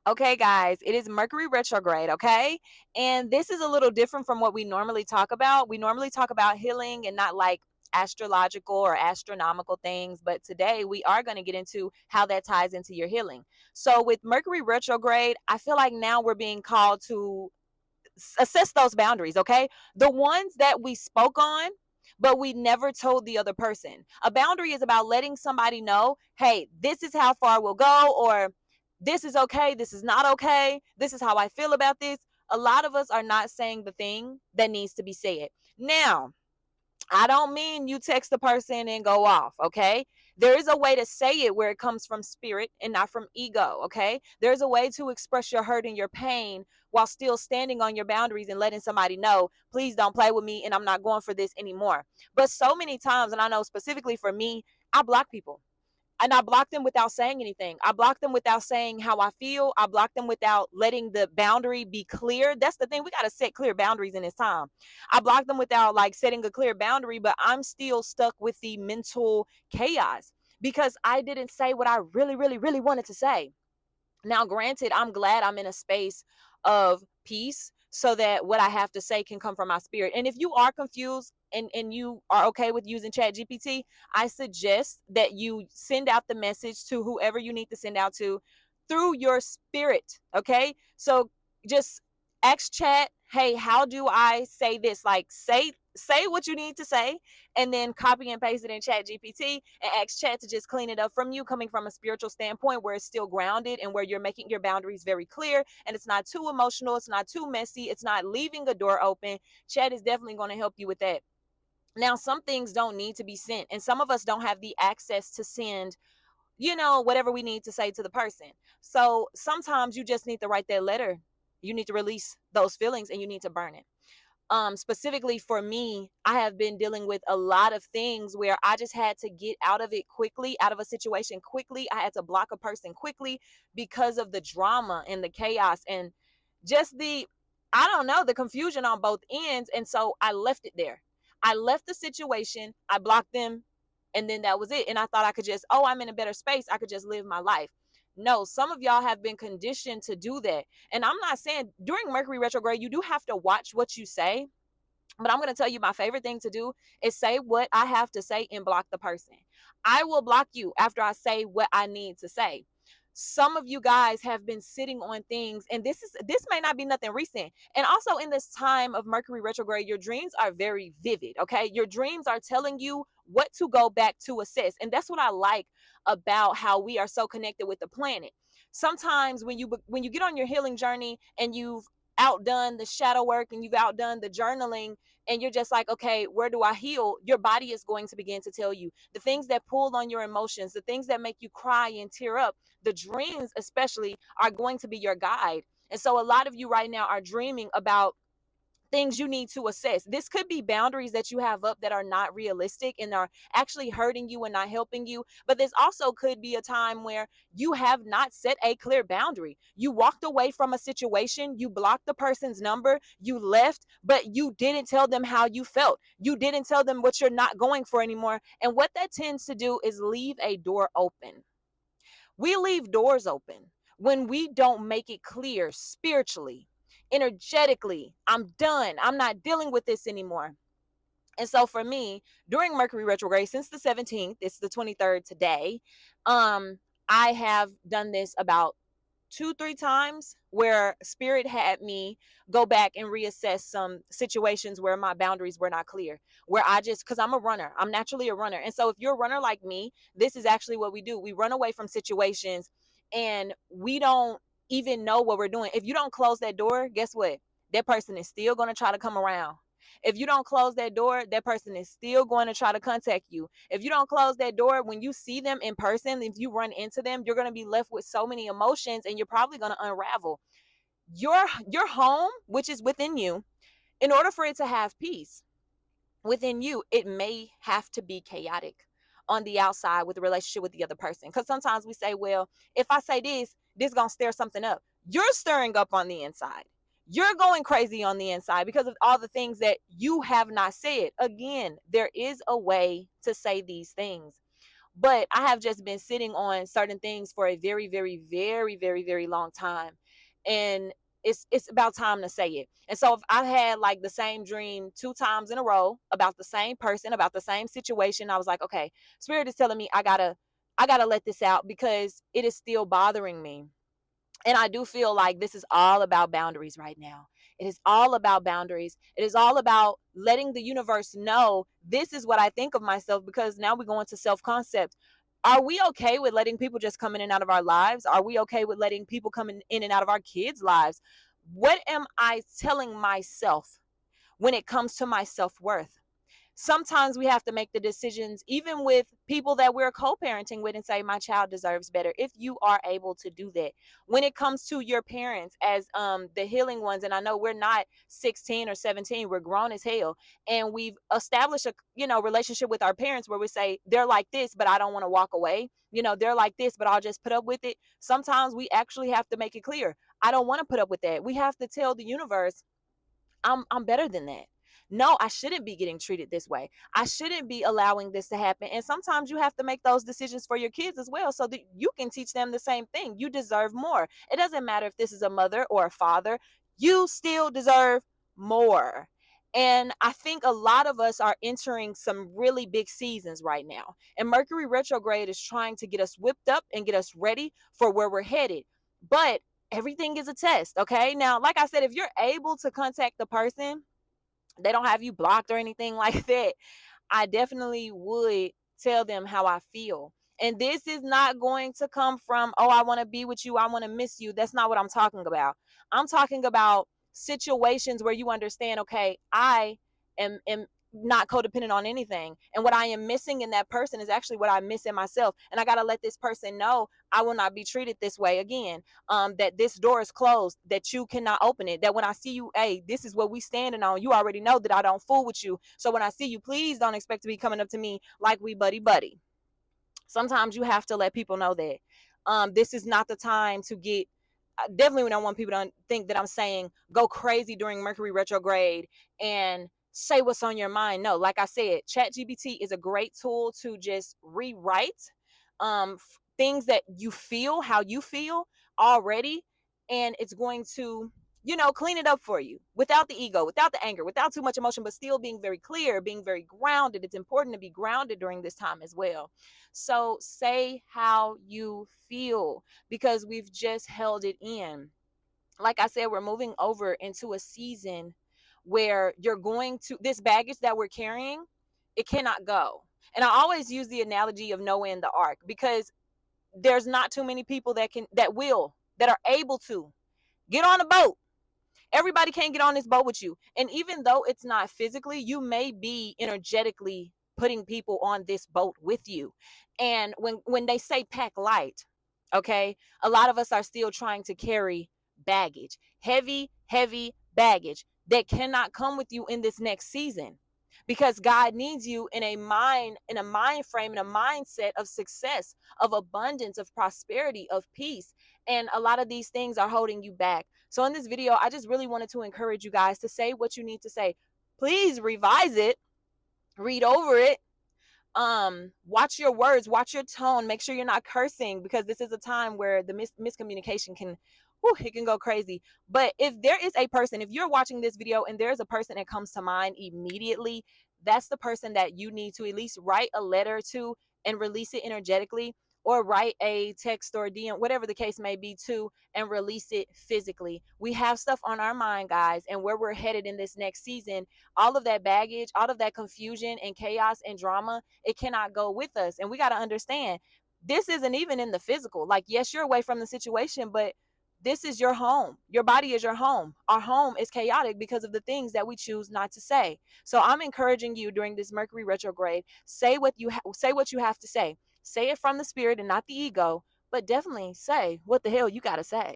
Okay, guys, it is Mercury retrograde, okay? And this is a little different from what we normally talk about. We normally talk about healing and not like astrological or astronomical things, but today we are going to get into how that ties into your healing. So, with Mercury retrograde, I feel like now we're being called to assess those boundaries, okay? The ones that we spoke on, but we never told the other person. A boundary is about letting somebody know, hey, this is how far we'll go, or this is okay, this is not okay, this is how I feel about this. A lot of us are not saying the thing that needs to be said. Now, I don't mean you text the person and go off, okay? There is a way to say it where it comes from spirit and not from ego, okay? There's a way to express your hurt and your pain while still standing on your boundaries and letting somebody know, please don't play with me and I'm not going for this anymore. But so many times, and I know specifically for me, I block people and I block them without saying anything. I block them without saying how I feel. I block them without letting the boundary be clear. That's the thing. We got to set clear boundaries in this time. I block them without like setting a clear boundary, but I'm still stuck with the mental chaos because I didn't say what I really, really, really wanted to say. Now, granted, I'm glad I'm in a space of peace so that what I have to say can come from my spirit. And if you are confused and you are okay with using Chat GPT, I suggest that you send out the message to whoever you need to send out to through your spirit. Okay. So just ask Chat, hey, how do I say this? Like say what you need to say and then copy and paste it in Chat GPT and ask Chat to just clean it up from you coming from a spiritual standpoint where it's still grounded and where you're making your boundaries very clear and it's not too emotional, it's not too messy, it's not leaving a door open. Chat is definitely going to help you with that. Now, some things don't need to be sent, and some of us don't have the access to send, whatever we need to say to the person. So sometimes you just need to write that letter. You need to release those feelings and you need to burn it. Specifically for me, I have been dealing with a lot of things where I just had to get out of it quickly, out of a situation quickly. I had to block a person quickly because of the drama and the chaos and just I don't know, the confusion on both ends. And so I left it there. I left the situation, I blocked them, and then that was it. And I thought I could just, oh, I'm in a better space, I could just live my life. No, some of y'all have been conditioned to do that. And I'm not saying during Mercury retrograde, you do have to watch what you say. But I'm going to tell you my favorite thing to do is say what I have to say and block the person. I will block you after I say what I need to say. Some of you guys have been sitting on things, and this may not be nothing recent. And also in this time of Mercury retrograde, your dreams are very vivid, okay? Your dreams are telling you what to go back to assess. And that's what I like about how we are so connected with the planet. Sometimes when you get on your healing journey and you've outdone the shadow work and you've outdone the journaling and you're just like, okay, where do I heal? Your body is going to begin to tell you the things that pull on your emotions, the things that make you cry and tear up. The dreams especially are going to be your guide. And so a lot of you right now are dreaming about things you need to assess. This could be boundaries that you have up that are not realistic and are actually hurting you and not helping you. But this also could be a time where you have not set a clear boundary. You walked away from a situation, you blocked the person's number, you left, but you didn't tell them how you felt. You didn't tell them what you're not going for anymore. And what that tends to do is leave a door open. We leave doors open when we don't make it clear spiritually, energetically. I'm done. I'm not dealing with this anymore. And so for me, during Mercury retrograde, since the 17th, it's the 23rd today, I have done this about 2-3 times where spirit had me go back and reassess some situations where my boundaries were not clear, where I just, because I'm a runner, I'm naturally a runner. And so if you're a runner like me, this is actually what we do. We run away from situations and we don't even know what we're doing. If you don't close that door, guess what? That person is still going to try to come around. If you don't close that door, that person is still going to try to contact you. If you don't close that door, when you see them in person, if you run into them, you're going to be left with so many emotions and you're probably going to unravel. Your home, which is within you, in order for it to have peace within you, it may have to be chaotic on the outside with the relationship with the other person. Because sometimes we say, well, if I say this going to stir something up. You're stirring up on the inside. You're going crazy on the inside because of all the things that you have not said. Again, there is a way to say these things. But I have just been sitting on certain things for a very, very, very, very, very long time. And it's about time to say it. And so if I had like the same dream 2 times in a row about the same person, about the same situation, I was like, okay, spirit is telling me I gotta let this out because it is still bothering me. And I do feel like this is all about boundaries right now. It is all about boundaries. It is all about letting the universe know this is what I think of myself, because now we go into self concept. Are we okay with letting people just come in and out of our lives? Are we okay with letting people come in and out of our kids' lives? What am I telling myself when it comes to my self worth? Sometimes we have to make the decisions even with people that we're co-parenting with and say my child deserves better, if you are able to do that. When it comes to your parents as the healing ones, and I know we're not 16 or 17, we're grown as hell, and we've established a relationship with our parents where we say they're like this but I don't want to walk away, they're like this but I'll just put up with it. Sometimes we actually have to make it clear, I don't want to put up with that. We have to tell the universe, I'm better than that. No, I shouldn't be getting treated this way. I shouldn't be allowing this to happen. And sometimes you have to make those decisions for your kids as well so that you can teach them the same thing. You deserve more. It doesn't matter if this is a mother or a father, you still deserve more. And I think a lot of us are entering some really big seasons right now. And Mercury retrograde is trying to get us whipped up and get us ready for where we're headed. But everything is a test. Okay. Now, like I said, if you're able to contact the person, they don't have you blocked or anything like that, I definitely would tell them how I feel. And this is not going to come from, oh, I want to be with you, I want to miss you. That's not what I'm talking about. I'm talking about situations where you understand, okay, I am not codependent on anything. And what I am missing in that person is actually what I miss in myself. And I got to let this person know I will not be treated this way again. That this door is closed, that you cannot open it, that when I see you, hey, this is what we standing on. You already know that I don't fool with you. So when I see you, please don't expect to be coming up to me like we buddy buddy. Sometimes you have to let people know that this is not the time to get, definitely we don't want people to think that I'm saying go crazy during Mercury retrograde and say what's on your mind. No, like I said, ChatGPT is a great tool to just rewrite things that you feel, how you feel already, and it's going to clean it up for you without the ego, without the anger, without too much emotion, but still being very clear, being very grounded. It's important to be grounded during this time as well. So say how you feel, because we've just held it in. Like I said, we're moving over into a season where you're going to, this baggage that we're carrying, it cannot go. And I always use the analogy of Noah in the ark, because there's not too many people that are able to get on a boat. Everybody can't get on this boat with you. And even though it's not physically, you may be energetically putting people on this boat with you. And when they say pack light, okay, a lot of us are still trying to carry baggage, heavy baggage that cannot come with you in this next season, because God needs you in a mind frame, in a mindset of success, of abundance, of prosperity, of peace. And a lot of these things are holding you back. So in this video, I just really wanted to encourage you guys to say what you need to say. Please revise it, read over it, watch your words, watch your tone, make sure you're not cursing, because this is a time where the miscommunication can, it can go crazy. But if there is a person, if you're watching this video and there's a person that comes to mind immediately, that's the person that you need to at least write a letter to and release it energetically, or write a text or a DM, whatever the case may be, to and release it physically. We have stuff on our mind, guys, and where we're headed in this next season, all of that baggage, all of that confusion and chaos and drama, it cannot go with us. And we got to understand, this isn't even in the physical. Like, yes, you're away from the situation, but this is your home. Your body is your home. Our home is chaotic because of the things that we choose not to say. So I'm encouraging you during this Mercury retrograde, say what you have to say. Say it from the spirit and not the ego, but definitely say what the hell you got to say.